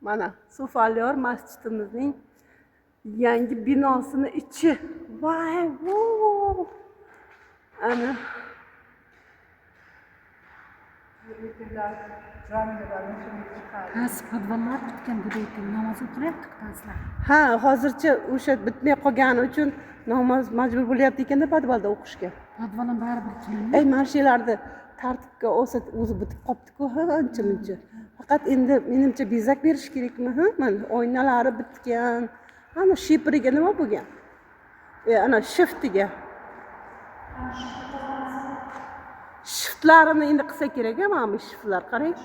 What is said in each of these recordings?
Mana Sufalyor masjidimizning yangi binosini ichi. Voy, vo! Ana Podvallar bitgan bo'lgan namoz o'qiryapti qizlar. ha, hozircha o'sha bitmay qolgani uchun namoz majbur bo'lyapti ekanda podvalda o'qishga. Podvallar baribir qilindi. Ey, marshalarni tartibga olsa o'zi bitib qopti-ku, ancha-muncha. Faqat endi menimcha bezak berish kerakmi? Mana oynalari bitgan. Ana shipiriga nima bo'lgan? Ana shiftiga. Shiftlarini endi qilsa kerak, mana bu shiftlar qarang.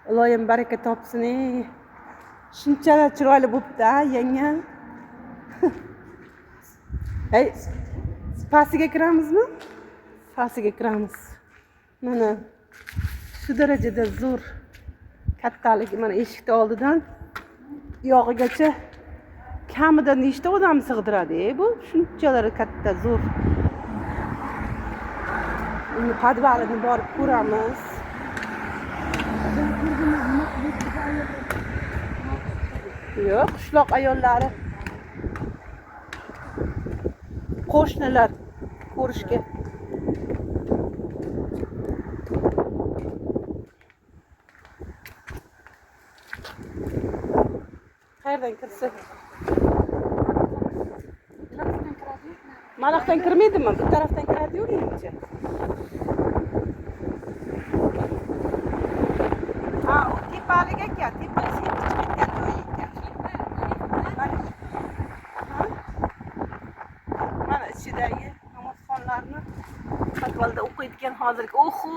Iloyim baraka topsin. Shunchalar chiroyli bo'pti-a, yangam. Hey, pastiga kiramizmi? Pastiga kiramiz. Mana shu darajada zo'r kattaligi, mana eshikni oldidan yog'igacha kamida nechta odam sig'diradi bu? Shunchalar katta, zo'r. Uni podvalini borib ko'ramiz. Yo'q, qishloq ayollari, qo'shnilar ko'rishga. Qayerdan kirsa? Maloqdan kirmaydimi? Bu tarafdan kiradi-yu, menimcha. Ha, u tepalik ekan, tepasi chiqgan joyi ekan. Mana ichidagi namozxonlarni podvalda o'qiydigan hozirgi. Oho,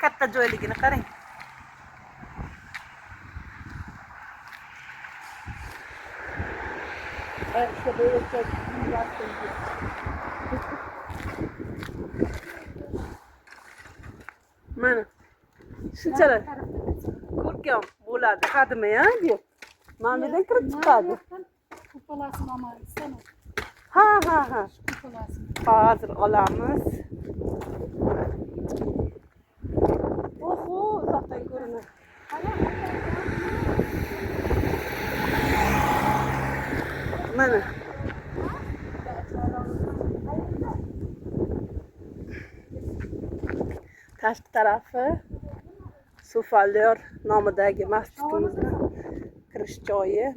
katta joyligini qarang. Mana shunchalar ko'rkam bo'ladi, hadimi-ya? Mana bundan kirib chiqadi. Kupalasini olmaysan. Ha. Kupalasini. Hozir olamiz. Oho, uzoqdan ko'rinadi. Mana tashqi tarafi Sufalyor nomidagi masjidimizni kirish joyi.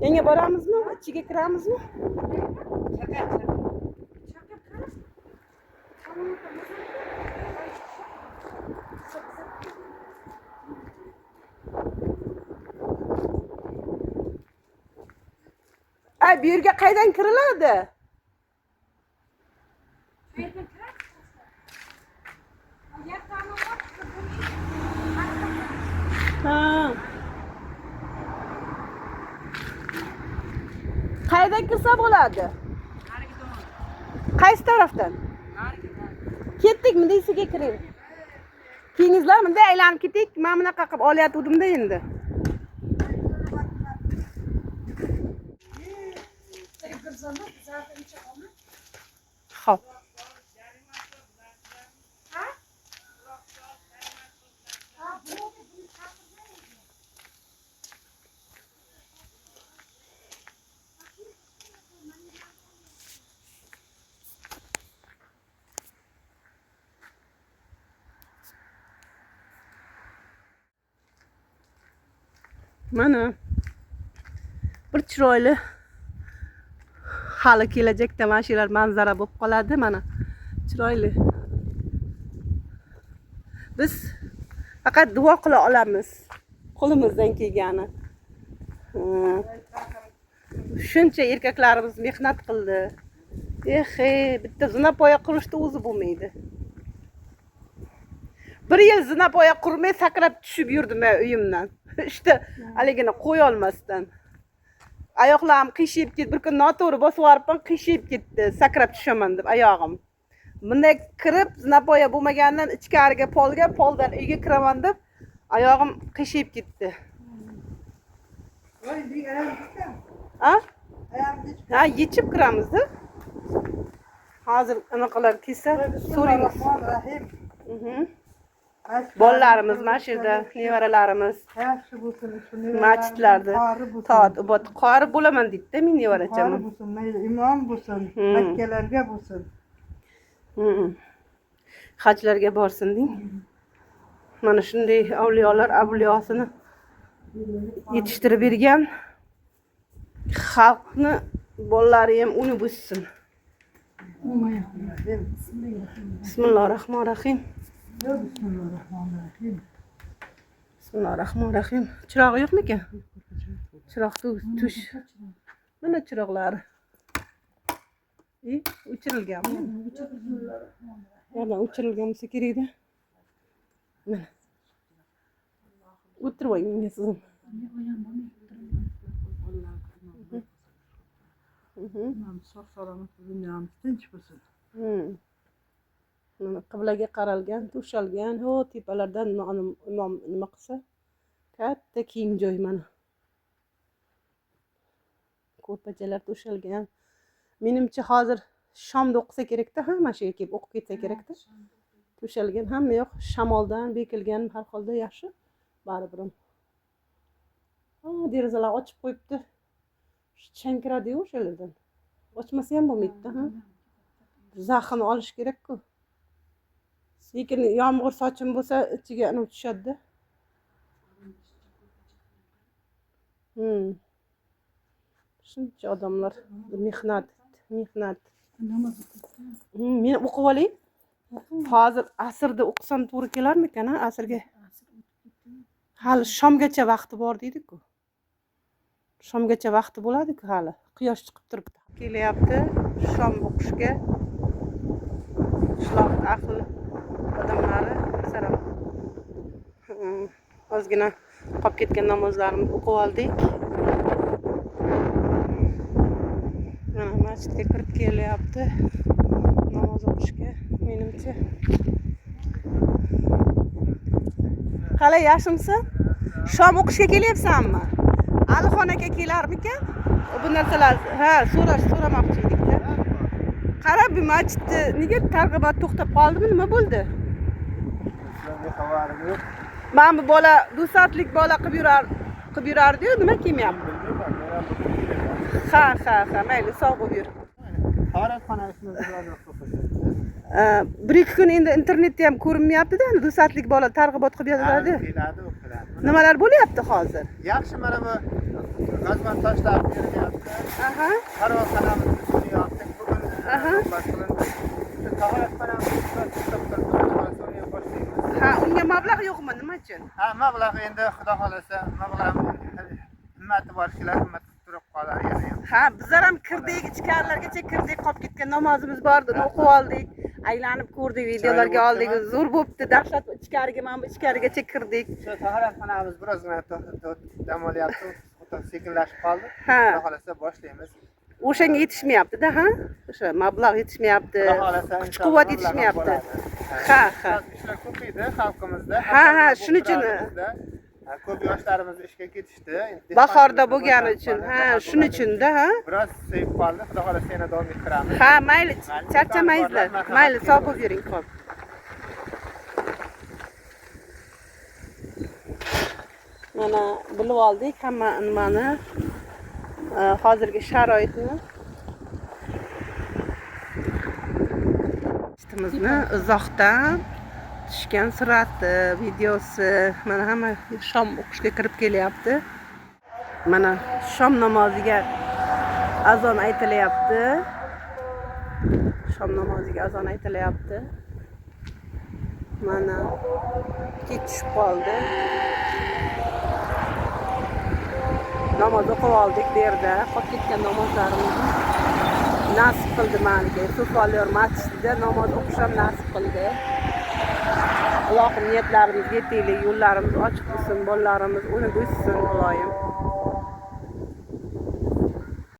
Yangi boramizmi? Ichiga kiramizmi? Ay, bu yerga qaydan kiriladi? Ha. Qayerdan kirsa bo'ladi? Qaysi tarafdan? Ketdik, mundaysiga kiring. Keyingizlar bunday aylanib ketik. Men bunaqa qilib olayotgandim-da endi. Xo'p. Mana bir chiroyli hali kelajakda mana shular manzara bo'lib qoladi. Mana chiroyli. Biz faqat duo qila olamiz, qo'limizdan kelgani. Shuncha erkaklarimiz mehnat qildi. Bitta zinapoya qurishni o'zi bo'lmaydi. Bir yil zinapoya qurmay sakrab tushib yurdim uyimdan. İşte haligini qo'y olmasdan. Oyoqlarim qiyshayib ketdi. Bir kun noto'g'ri bosib yuboribman, qiyshayib ketdi. Sakrab tushaman deb oyog'im. Bunday kirib, zinapoya bo'lmagandan ichkariga poldan uyga kiraman deb oyog'im qiyshayib ketdi. Ha? Ha, yechib kiramiz-da. Hozir anaqalar kelsa, so'raymiz. Bismillahirrohmanirrohim. Bolalarimiz mana shu yerda, nevaralarimiz Yaxshi bo'lsin, shu masjidlarda toat ibot qori bo'laman deydi-da men nevaracham. Qori bo'lsin, mayli imom bo'lsin, makkalarga bo'lsin. Hajlarga borsin deng. Mana shunday avliyolar avliyosini yetishtirib bergan. Xalqni bolalari ham uni bo'lsin. Bismillahirrohmanirrohim. Bismillahirrohmanirrohim. Bismillahirrohmanirrohim. Chiroq yo'qmikan? Chiroq tush. Mana chiroqlari. O'chirilganmi? Yana o'chirilgan bo'lsa kerak-da. Mana. O'tirib olingmi sizim? Sog' salomat dunyamiz tinch bo'lsin. Mana qiblaga qaralgan, to'shalgan, ho tepalardan imom nima qilsa, katta kiyim joy mana. Ko'rpachalar to'shalgan. Menimcha hozir shomda o'qisa kerak-da, hamma shu yerga kelib o'qib ketsa kerak-da. To'shalgan, hamma yoq shamoldan bekilgan, har holda yaxshi. Baribir. Derazalar ochib qo'yibdi. Chankiradi-yu o'shalardan. Ochmasa ham bo'lmaydi-da, ha. Zaxni olish kerak-ku. Lekin yomg'ir sochin bo'lsa, ichiga ana tushadi-da. Shuncha odamlar mehnat. Men o'qib olay. Hozir asrda o'qisam to'g'ri kelarmikan, ha? Asrga. Hali shomgacha vaqti bor deydi-ku. Shomgacha vaqti bo'ladi-ku hali. Quyosh chiqib turibdi. Kelyapti shom o'qishga. Qishloq ahli odamlari saram. Ozgina qolib ketgan namozlarimizni o'qib oldik. Mana masjidga kirib kelyapti. Namoz o'qishga, menimcha. Qalay, yaxshimisiz? Shom o'qishga kelyapsanmi? Alixon aka kelarmikan? Bu narsalar, so'ramoqchi edik-da. Qarab, bu masjidda nega targ'ibot to'xtab qoldimi? Nima bo'ldi? Sizlarga xabarim yo'q. Mana bu bola dusatlik bola qilib yurardi-yu, nima kiymayapti? Ha, mayli, sog' bo'lib yur. Xabaratxona ismini bilan Bir-ikki kun endi internetda ham ko'rinmayapti-da, dusatlik bola targ'ibot qilib yozadi. keladi. Nimalar bo'lyapti hozir? Yaxshi, mana bu g'azman tashlab berilyapti. Xaroxonamizni tuzyapti. Bugun bas qilindi. Ha, unga mablag' yo'qmi? Nima uchun? Ha, mablag' endi xudo xolasa, mablag' himmati bor kishilar himmat turib qolar yana ham. Ha, bizlar ham kirdik, ichkarilargacha kirdik, qolib ketgan namozimiz bordi, o'qib oldik, aylanib ko'rdik, videolarga oldik, zo'r bo'pti, dahshat ichkariga, mana bu ichkarigacha kirdik. Shu tahoratxonamiz birozgina dam olyapti, sekinlashib qoldi. Ha. Xudo xolasa boshlaymiz. O'shanga yetishmayapti-da, ha? O'sha mablag' yetishmayapti, kuch-quvvat yetishmayapti. Ha. Ishlar ko'paydi xalqimizda. Ha, shuning uchun. Ko'p yoshlarimiz ishga ketishdi. Bahorda bo'lgani uchun, ha, shuning uchun-da, ha. Biroz sevib qoldi. Xudo xolasa yana davom ettiramiz. Ha, mayli, charchamaysizlar. Mayli, sog' bo'lib yuring, xo'p. Mana bilib oldik hamma nimani, hozirgi sharoitni. Ishimizni uzoqdan tushgan surati, videosi, mana hamma shom o'qishga kirib kelyapti. Mana shom namoziga azon aytilyapti. Shom namoziga azon aytilyapti. Mana kech tushib qoldi. Namoz o'qib oldik bu yerda, qolib ketgan namozlarimizni nasib qildi menga. So'foliyor masjidida namoz o'qish ham nasib qildi. Allohim niyatlarimizga yetaylik, yo'llarimiz ochiq bo'lsin, bolalarimiz unib o'ssin, Ilohim.